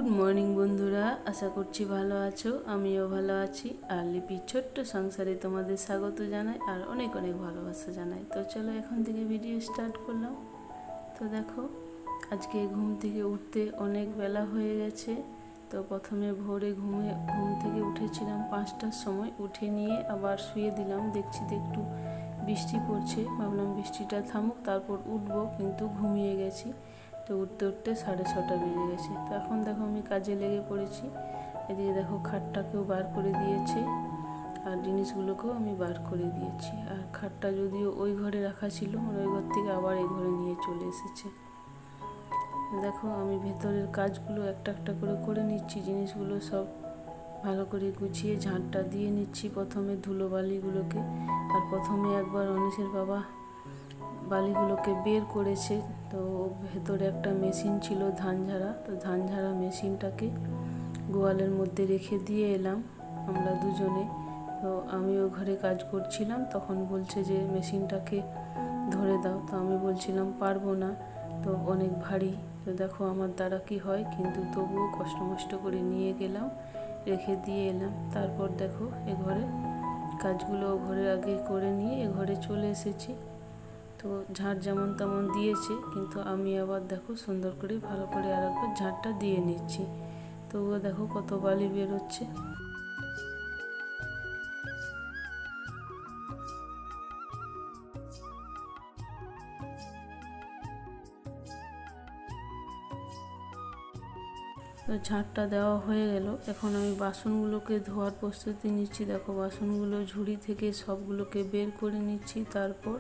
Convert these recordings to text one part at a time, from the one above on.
Good morning বন্ধুরা, আশা করছি ভালো আছো। আমিও ভালো আছি। আর লিপির ছোট্ট সংসারে তোমাদের স্বাগত জানাই আর অনেক অনেক ভালোবাসা জানাই। তো চলো এখন থেকে ভিডিও স্টার্ট করলাম। তো দেখো, আজকে ঘুম থেকে উঠতে অনেক বেলা হয়ে গেছে। তো প্রথমে ভোরে ঘুম থেকে উঠেছিলাম 5টার সময়। উঠে নিয়ে আবার শুয়ে দিলাম। দেখছি যে একটু বৃষ্টি পড়ছে, ভাবলাম বৃষ্টিটা থামুক তারপর উঠবো, কিন্তু ঘুমিয়ে গেছি। তো উঠতে উঠতে 6:30 বেজে গেছে। তো এখন দেখো আমি কাজে লেগে পড়েছি। এদিকে দেখো খাটটাকেও বার করে দিয়েছে আর জিনিসগুলোকেও আমি বার করে দিয়েছি। আর খাটটা যদিও ওই ঘরে রাখা ছিল, ওই ঘর থেকে আবার এই ঘরে নিয়ে চলে এসেছে। দেখো আমি ভেতরের কাজগুলো একটা একটা করে করে নিচ্ছি। জিনিসগুলো সব ভালো করে গুছিয়ে ঝাঁটটা দিয়ে নিচ্ছি প্রথমে ধুলোবালিগুলোকে। আর প্রথমে একবার অনিশের বাবা বালিগুলোকে বের করেছে। তো ভেতরে একটা মেশিন ছিল ধান ঝাড়া। তো ধান ঝাড়া মেশিনটাকে গোয়ালের মধ্যে রেখে দিয়ে এলাম আমরা দুজনে। তো আমিও ঘরে কাজ করছিলাম, তখন বলছে যে মেশিনটাকে ধরে দাও। তো আমি বলছিলাম পারবো না, তো অনেক ভারী। তো দেখো আমার দ্বারা কি হয়, কিন্তু তবুও কষ্ট মষ্ট করে নিয়ে গেলাম, রেখে দিয়ে এলাম। তারপর দেখো এ ঘরে কাজগুলো ঘরে আগে করে নিয়ে এ ঘরে চলে এসেছি। তো ঝাঁট যেমন তেমন দিয়েছে, কিন্তু আমি আবার দেখো সুন্দর করে ভালো করে আরেকবার ঝাঁটটা দিয়ে নিচ্ছি। তবুও দেখো কত বালি বেরোচ্ছে। তো ঝাঁটটা দেওয়া হয়ে গেল। এখন আমি বাসনগুলোকে ধোয়ার প্রস্তুতি নিচ্ছি। দেখো বাসনগুলো ঝুড়ি থেকে সবগুলোকে বের করে নিচ্ছি, তারপর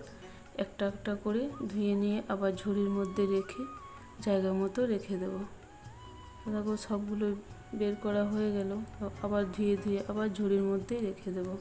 একটা একটা করে ধুয়ে নিয়ে আবার ঝুড়ির মধ্যে রেখে জায়গা মতো রেখে দেবো। দেখো সবগুলো বের করা হয়ে গেল। আবার ধুয়ে ধুয়ে আবার ঝুড়ির মধ্যে রেখে দেবো।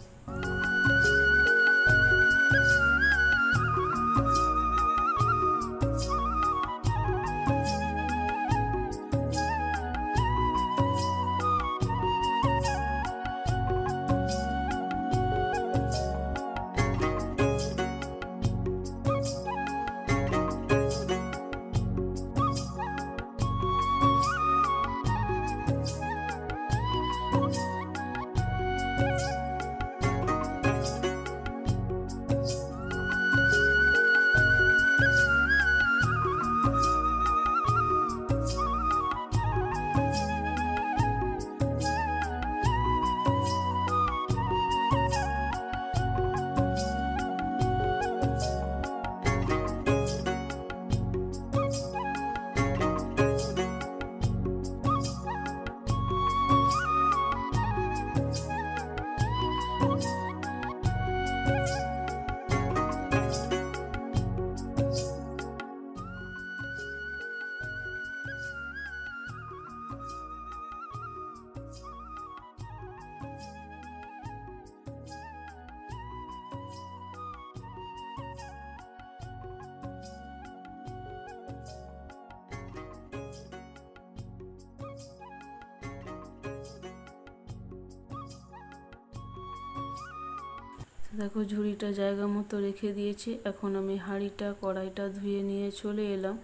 দেখো ঝুড়িটা জায়গা মতো রেখে দিয়েছি। এখন আমি হাঁড়িটা কড়াইটা ধুয়ে নিয়ে চলে এলাম।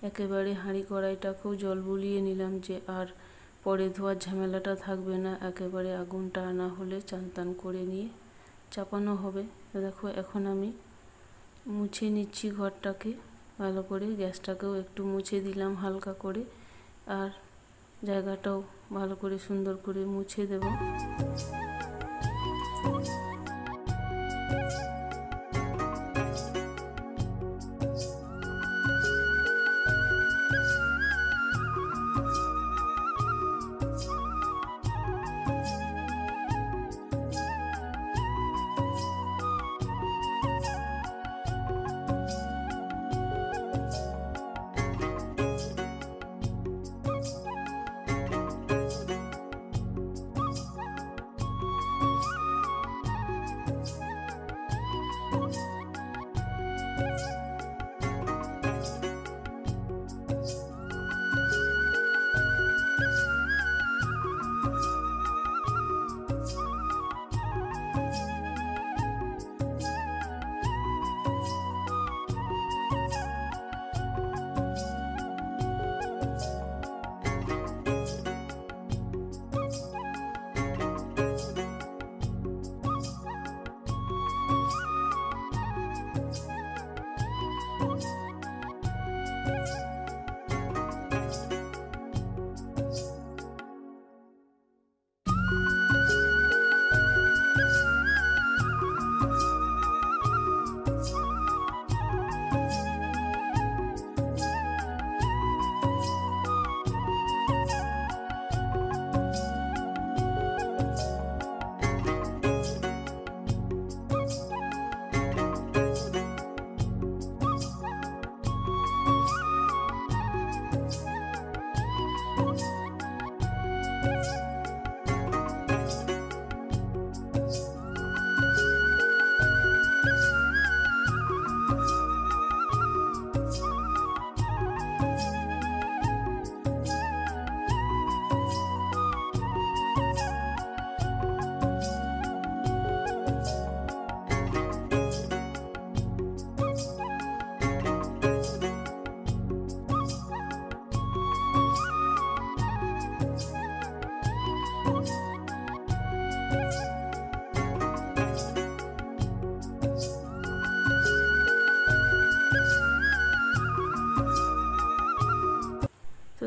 একেবারে হাঁড়ি কড়াইটাকেও জল বুলিয়ে নিলাম, যে আর পরে ধোয়ার ঝামেলাটা থাকবে না। একেবারে আগুনটা আনা হলে চান টান করে নিয়ে চাপানো হবে। দেখো এখন আমি মুছে নিচ্ছি ঘরটাকে ভালো করে। গ্যাসটাকেও একটু মুছে দিলাম হালকা করে, আর জায়গাটাও ভালো করে সুন্দর করে মুছে দেব।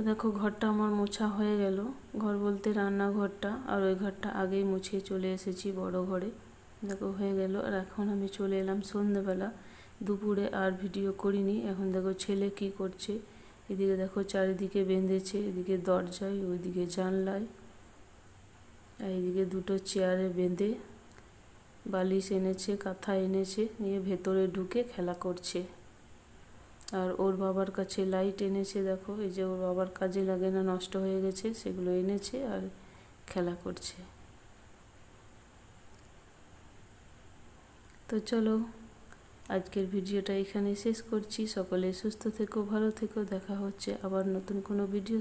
দেখো ঘরটা আমার মোছা হয়ে গেল, ঘর বলতে রান্নাঘরটা, আর ওই ঘরটা আগেই মুছিয়ে চলে এসেছি বড় ঘরে। দেখো হয়ে গেল। আর এখন আমি চলে এলাম সন্ধ্যেবেলা, দুপুরে আর ভিডিও করিনি। এখন দেখো ছেলে কি করছে, এদিকে দেখো চারিদিকে বেঁধেছে, এদিকে দরজায়, ওইদিকে জানলায়, আর এইদিকে দুটো চেয়ারে বেঁধে বালিশ এনেছে, কাঁথা এনেছে, নিয়ে ভেতরে ঢুকে খেলা করছে। আর ওর বাবার কাছে লাইট এনেছে, দেখো এই যে ওর বাবার কাজে লাগে না, নষ্ট হয়ে গেছে, সেগুলো এনেছে আর খেলা করছে। তো চলো আজকের ভিডিওটা এখানে শেষ করছি। সকলে সুস্থ থেকো, ভালো থেকো, দেখা হচ্ছে আবার নতুন কোনো ভিডিও।